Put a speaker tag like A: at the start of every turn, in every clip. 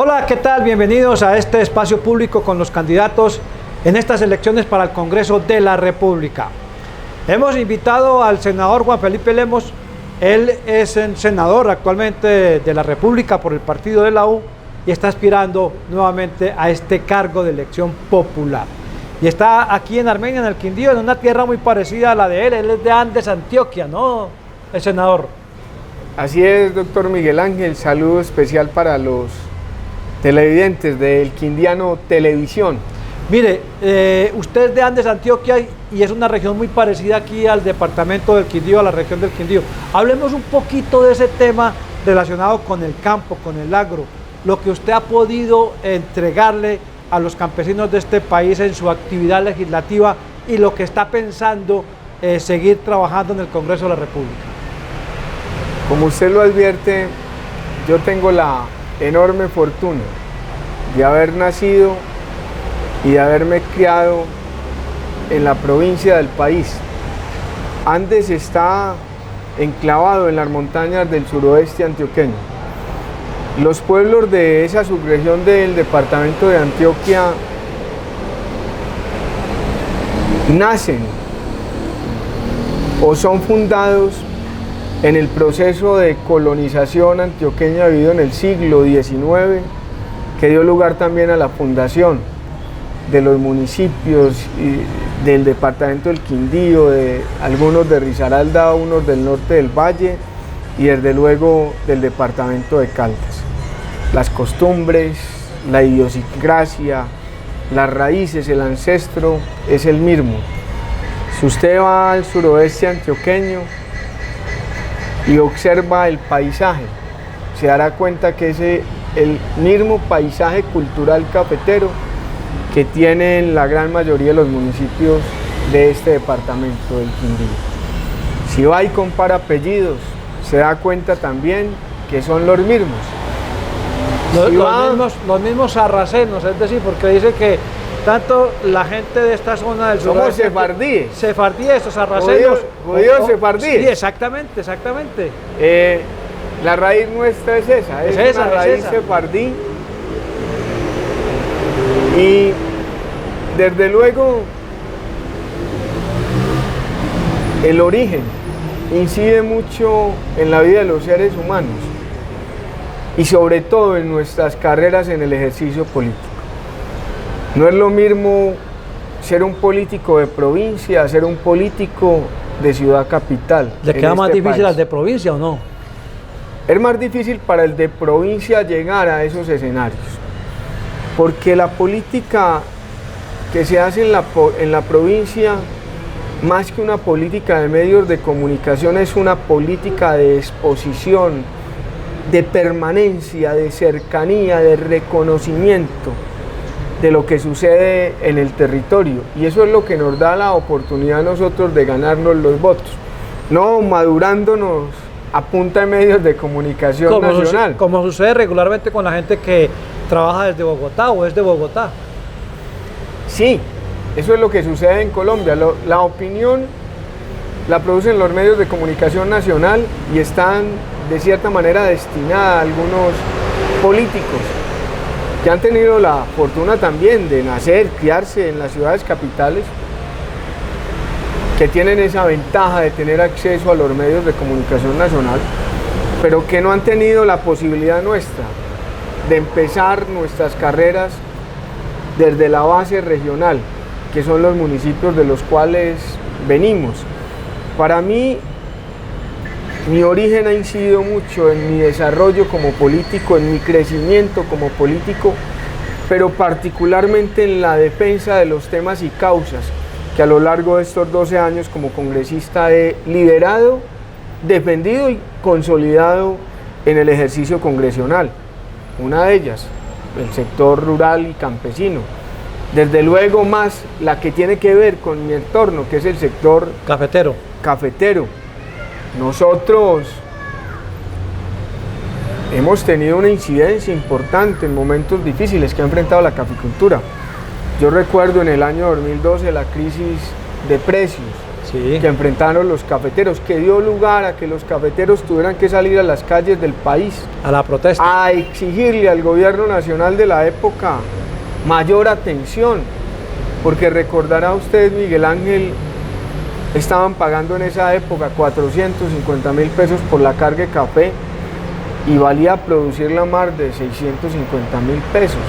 A: Hola, ¿qué tal? Bienvenidos a este espacio público con los candidatos en estas elecciones para el Congreso de la República. Hemos invitado al senador Juan Felipe Lemos. Él es el senador actualmente de la República por el partido de la U y está aspirando nuevamente a este cargo de elección popular. Y está aquí en Armenia, en el Quindío, en una tierra muy parecida a la de él. Él es de Andes, Antioquia, ¿no, el senador?
B: Así es, doctor Miguel Ángel. Saludo especial para los televidentes del Quindiano Televisión.
A: Mire, usted es de Andes, Antioquia, y es una región muy parecida aquí al departamento del Quindío, a la región del Quindío. Hablemos un poquito de ese tema relacionado con el campo, con el agro, lo que usted ha podido entregarle a los campesinos de este país en su actividad legislativa y lo que está pensando seguir trabajando en el Congreso de la República.
B: Como usted lo advierte, yo tengo la enorme fortuna de haber nacido y de haberme criado en la provincia del país. Andes está enclavado en las montañas del suroeste antioqueño. Los pueblos de esa subregión del departamento de Antioquia nacen o son fundados en el proceso de colonización antioqueña vivido en el siglo XIX, que dio lugar también a la fundación de los municipios del departamento del Quindío, de algunos de Risaralda, unos del norte del Valle y desde luego del departamento de Caldas. Las costumbres, la idiosincrasia, las raíces, el ancestro es el mismo. Si usted va al suroeste antioqueño y observa el paisaje, se dará cuenta que es el mismo paisaje cultural cafetero que tienen la gran mayoría de los municipios de este departamento del Quindío. Si va y compara apellidos, se da cuenta también que son los mismos.
A: Los mismos sarracenos, es decir, porque dice que tanto la gente de esta zona del sur...
B: Somos sefardíes.
A: Sefardíes, o sarracenos.
B: Judíos sefardíes.
A: Sí, exactamente, exactamente.
B: La raíz nuestra es esa, es una raíz sefardí. Y desde luego el origen incide mucho en la vida de los seres humanos y sobre todo en nuestras carreras en el ejercicio político. No es lo mismo ser un político de provincia, ser un político de ciudad capital.
A: ¿Le queda más difícil al de provincia o no?
B: Es más difícil para el de provincia llegar a esos escenarios, porque la política que se hace en la provincia, más que una política de medios de comunicación, es una política de exposición, de permanencia, de cercanía, de reconocimiento de lo que sucede en el territorio, y eso es lo que nos da la oportunidad a nosotros de ganarnos los votos, no madurándonos a punta de medios de comunicación nacional.
A: Como sucede regularmente con la gente que trabaja desde Bogotá o es de Bogotá.
B: Sí, eso es lo que sucede en Colombia. La opinión la producen los medios de comunicación nacional y están de cierta manera destinada a algunos políticos que han tenido la fortuna también de nacer, criarse en las ciudades capitales, que tienen esa ventaja de tener acceso a los medios de comunicación nacional, pero que no han tenido la posibilidad nuestra de empezar nuestras carreras desde la base regional, que son los municipios de los cuales venimos. Para mí, mi origen ha incidido mucho en mi desarrollo como político, en mi crecimiento como político, pero particularmente en la defensa de los temas y causas que a lo largo de estos 12 años como congresista he liderado, defendido y consolidado en el ejercicio congresional. Una de ellas, el sector rural y campesino. Desde luego más la que tiene que ver con mi entorno, que es el sector cafetero. Nosotros hemos tenido una incidencia importante en momentos difíciles que ha enfrentado la caficultura. Yo recuerdo en el año 2012 la crisis de precios
A: sí,
B: que enfrentaron los cafeteros, que dio lugar a que los cafeteros tuvieran que salir a las calles del país
A: a la protesta.
B: a exigirle al gobierno nacional de la época mayor atención, porque recordará usted, Miguel Ángel, estaban pagando en esa época 450.000 pesos por la carga de café y valía producirla más de 650.000 pesos.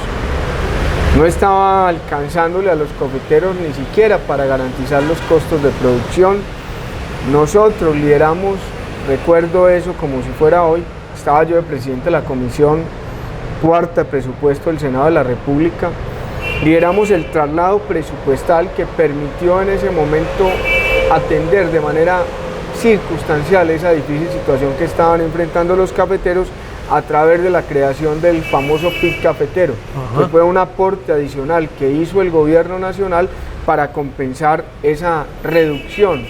B: No estaba alcanzándole a los cafeteros ni siquiera para garantizar los costos de producción. Nosotros lideramos, recuerdo eso como si fuera hoy, estaba yo de presidente de la Comisión Cuarta de Presupuesto del Senado de la República, lideramos el traslado presupuestal que permitió en ese momento atender de manera circunstancial esa difícil situación que estaban enfrentando los cafeteros a través de la creación del famoso PIC cafetero, que fue un aporte adicional que hizo el gobierno nacional para compensar esa reducción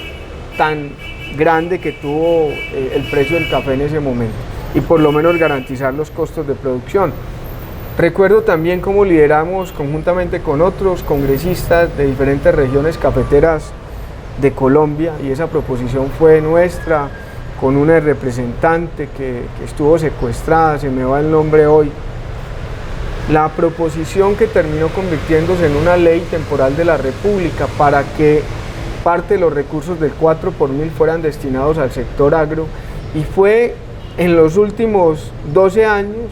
B: tan grande que tuvo el precio del café en ese momento y por lo menos garantizar los costos de producción. Recuerdo también cómo lideramos conjuntamente con otros congresistas de diferentes regiones cafeteras de Colombia, y esa proposición fue nuestra, con una representante que estuvo secuestrada, se me va el nombre hoy, la proposición que terminó convirtiéndose en una ley temporal de la República para que parte de los recursos del 4 por mil fueran destinados al sector agro, y fue en los últimos 12 años,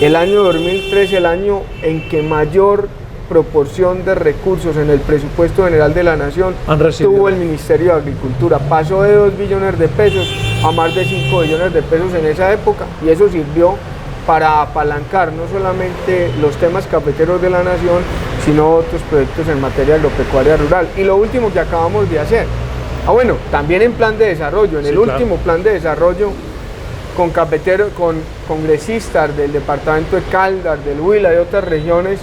B: el año 2013, el año en que mayor proporción de recursos en el presupuesto general de la Nación tuvo el Ministerio de Agricultura. Pasó de 2 billones de pesos a más de 5 billones de pesos en esa época, y eso sirvió para apalancar no solamente los temas cafeteros de la Nación, sino otros proyectos en materia agropecuaria rural. Y lo último que acabamos de hacer, bueno, también en plan de desarrollo, en el último plan de desarrollo, con cafeteros, con congresistas del departamento de Caldas, del Huila, de otras regiones,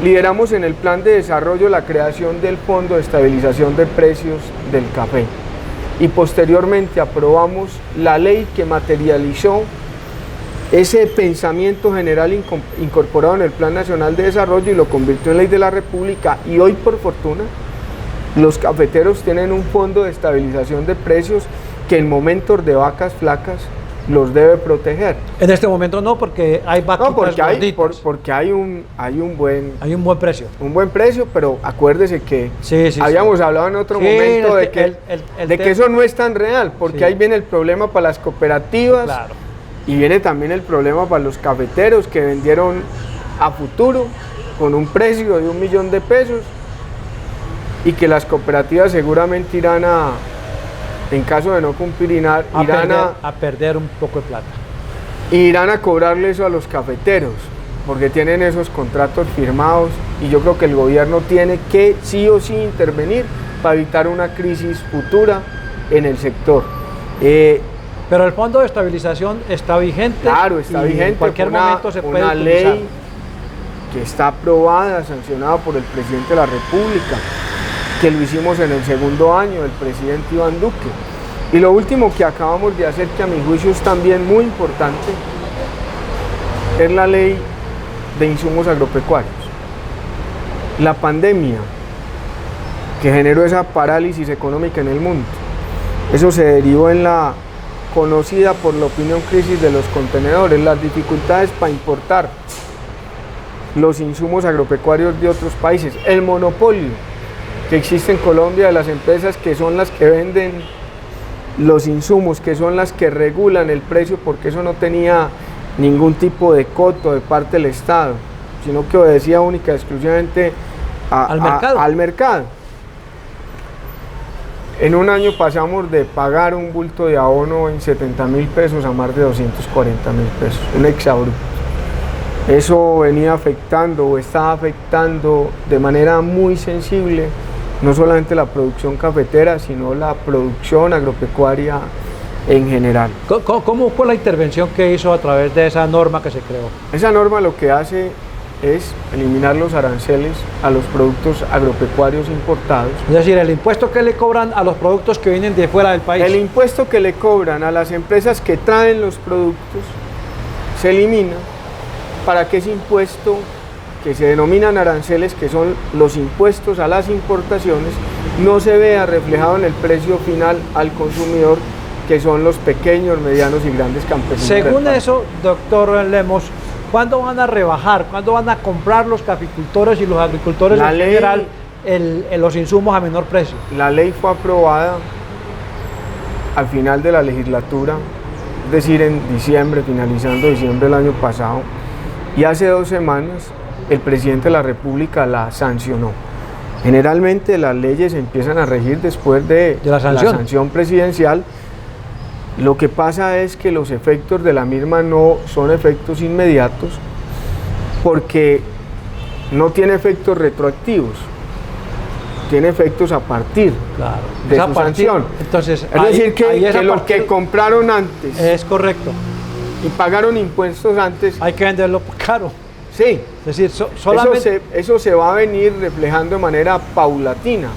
B: lideramos en el plan de desarrollo la creación del Fondo de Estabilización de Precios del Café, y posteriormente aprobamos la ley que materializó ese pensamiento general incorporado en el Plan Nacional de Desarrollo y lo convirtió en ley de la República, y hoy, por fortuna, los cafeteros tienen un fondo de estabilización de precios que en momentos de vacas flacas los debe proteger.
A: En este momento no, porque hay vaquitas
B: porque hay un buen
A: precio.
B: Un buen precio, pero acuérdese que habíamos hablado en otro momento de que eso no es tan real, porque ahí viene el problema para las cooperativas, y viene también el problema para los cafeteros que vendieron a futuro con un precio de 1 millón de pesos, y que las cooperativas seguramente irán en caso de no cumplir, irán
A: a perder un poco de plata.
B: Irán a cobrarle eso a los cafeteros, porque tienen esos contratos firmados, y yo creo que el gobierno tiene que sí o sí intervenir para evitar una crisis futura en el sector.
A: Pero el Fondo de Estabilización está vigente.
B: Claro, está vigente.
A: En cualquier momento se puede
B: utilizar. Una ley que está aprobada, sancionada por el presidente de la República, que lo hicimos en el segundo año del presidente Iván Duque. Y lo último que acabamos de hacer, que a mi juicio es también muy importante, es la ley de insumos agropecuarios. La pandemia que generó esa parálisis económica en el mundo, eso se derivó en la conocida por la opinión crisis de los contenedores, las dificultades para importar los insumos agropecuarios de otros países, el monopolio que existe en Colombia de las empresas que son las que venden los insumos, que son las que regulan el precio, porque eso no tenía ningún tipo de coto de parte del Estado, sino que obedecía única y exclusivamente al mercado. En un año pasamos de pagar un bulto de abono en 70.000 pesos a más de 240.000 pesos, un exabrupto. Eso venía afectando o estaba afectando de manera muy sensible no solamente la producción cafetera, sino la producción agropecuaria en general.
A: ¿Cómo fue la intervención que hizo a través de esa norma que se creó?
B: Esa norma lo que hace es eliminar los aranceles a los productos agropecuarios importados.
A: Es decir, el impuesto que le cobran a los productos que vienen de fuera del país.
B: El impuesto que le cobran a las empresas que traen los productos se elimina, para que ese impuesto, que se denominan aranceles, que son los impuestos a las importaciones, no se vea reflejado en el precio final al consumidor, que son los pequeños, medianos y grandes campesinos.
A: Según eso, doctor Lemos, ¿cuándo van a rebajar? ¿Cuándo van a comprar los caficultores y los agricultores en general los insumos a menor precio?
B: La ley fue aprobada al final de la legislatura, es decir, en diciembre, finalizando diciembre del año pasado, y hace 2 semanas el presidente de la República la sancionó. Generalmente las leyes empiezan a regir después de la sanción presidencial. Lo que pasa es que los efectos de la misma no son efectos inmediatos, porque no tiene efectos retroactivos, tiene efectos a partir de su sanción.
A: Entonces,
B: es decir, que los que compraron antes
A: es correcto
B: y pagaron impuestos antes,
A: hay que venderlo caro.
B: Sí,
A: es decir, solamente
B: eso se va a venir reflejando de manera paulatina,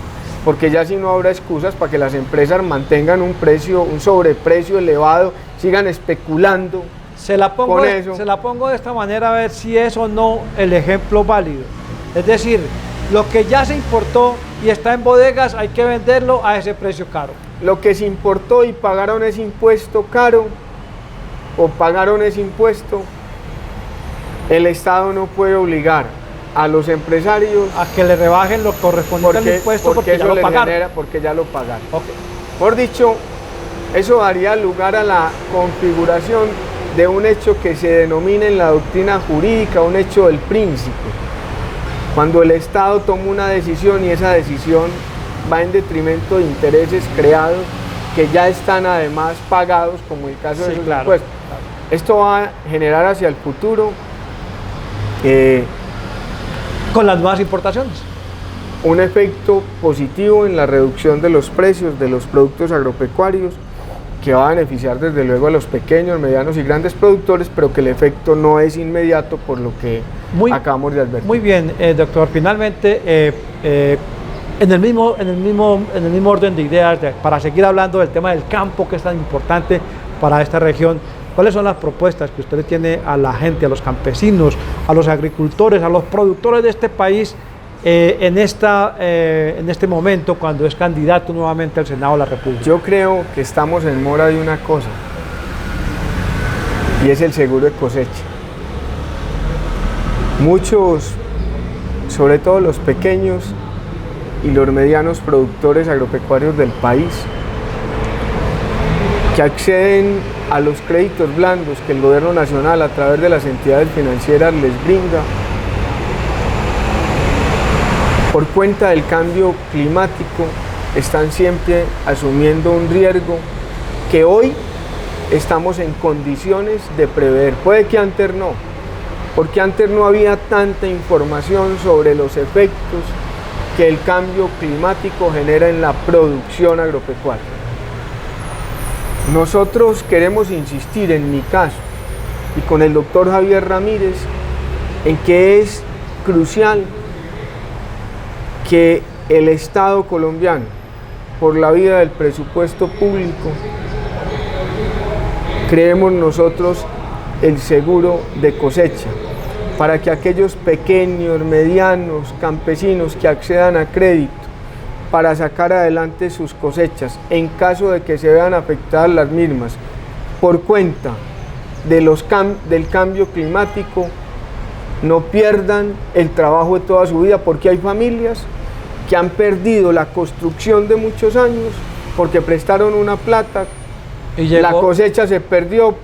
B: porque ya si no habrá excusas para que las empresas mantengan un precio, un sobreprecio elevado, sigan especulando.
A: Se la pongo de esta manera a ver si es o no el ejemplo válido. Es decir, lo que ya se importó y está en bodegas hay que venderlo a ese precio caro.
B: Lo que se importó y pagaron ese impuesto caro o pagaron ese impuesto, el Estado no puede obligar a los empresarios
A: a que le rebajen lo correspondiente al impuesto porque ya lo pagaron.
B: Porque ya lo pagaron.
A: Okay.
B: Por dicho, eso daría lugar a la configuración de un hecho que se denomina en la doctrina jurídica un hecho del príncipe. Cuando el Estado toma una decisión y esa decisión va en detrimento de intereses creados que ya están además pagados, como el caso de los impuestos. Claro. Esto va a generar hacia el futuro
A: con las nuevas importaciones
B: un efecto positivo en la reducción de los precios de los productos agropecuarios, que va a beneficiar desde luego a los pequeños, medianos y grandes productores, pero que el efecto no es inmediato por lo que acabamos de advertir.
A: Muy bien, doctor. Finalmente, en el mismo orden de ideas, para seguir hablando del tema del campo, que es tan importante para esta región, ¿cuáles son las propuestas que usted tiene a la gente, a los campesinos, a los agricultores, a los productores de este país en este momento, cuando es candidato nuevamente al Senado de la República?
B: Yo creo que estamos en mora de una cosa, y es el seguro de cosecha. Muchos, sobre todo los pequeños y los medianos productores agropecuarios del país, que acceden a los créditos blandos que el gobierno nacional a través de las entidades financieras les brinda, por cuenta del cambio climático, están siempre asumiendo un riesgo que hoy estamos en condiciones de prever. Puede que antes no, porque antes no había tanta información sobre los efectos que el cambio climático genera en la producción agropecuaria. Nosotros queremos insistir, en mi caso, y con el doctor Javier Ramírez, en que es crucial que el Estado colombiano, por la vía del presupuesto público, creemos nosotros el seguro de cosecha, para que aquellos pequeños, medianos, campesinos que accedan a crédito para sacar adelante sus cosechas, en caso de que se vean afectadas las mismas por cuenta de del cambio climático, no pierdan el trabajo de toda su vida, porque hay familias que han perdido la construcción de muchos años porque prestaron una plata, la cosecha se perdió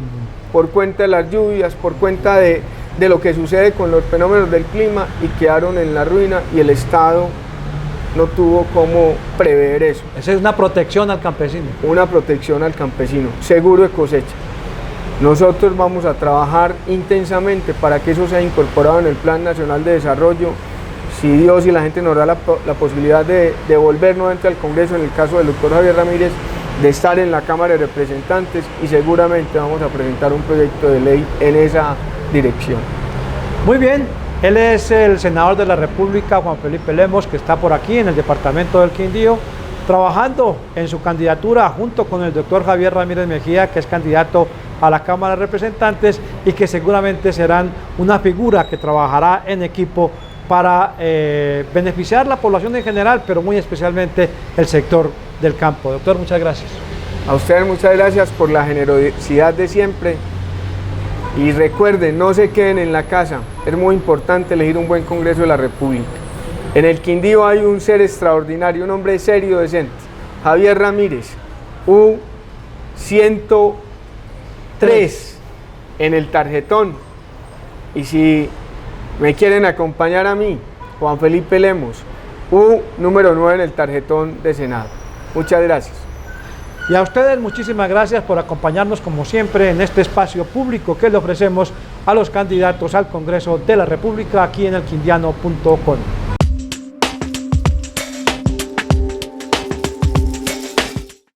B: por cuenta de las lluvias, por cuenta de lo que sucede con los fenómenos del clima, y quedaron en la ruina, y el Estado no tuvo cómo prever eso.
A: Esa es una protección al campesino.
B: Una protección al campesino, seguro de cosecha. Nosotros vamos a trabajar intensamente para que eso sea incorporado en el Plan Nacional de Desarrollo. Si Dios y la gente nos da la posibilidad de volver nuevamente al Congreso, en el caso del doctor Javier Ramírez, de estar en la Cámara de Representantes, y seguramente vamos a presentar un proyecto de ley en esa dirección.
A: Muy bien, él es el senador de la República, Juan Felipe Lemos, que está por aquí en el departamento del Quindío, trabajando en su candidatura junto con el doctor Javier Ramírez Mejía, que es candidato a la Cámara de Representantes, y que seguramente serán una figura que trabajará en equipo para beneficiar la población en general, pero muy especialmente el sector del campo. Doctor, muchas gracias.
B: A ustedes muchas gracias por la generosidad de siempre. Y recuerden, no se queden en la casa. Es muy importante elegir un buen Congreso de la República. En el Quindío hay un ser extraordinario, un hombre serio, decente. Javier Ramírez, U103 en el tarjetón. Y si me quieren acompañar a mí, Juan Felipe Lemos, número 9 en el tarjetón de Senado. Muchas gracias.
A: Y a ustedes muchísimas gracias por acompañarnos como siempre en este espacio público que le ofrecemos a los candidatos al Congreso de la República aquí en elquindiano.com.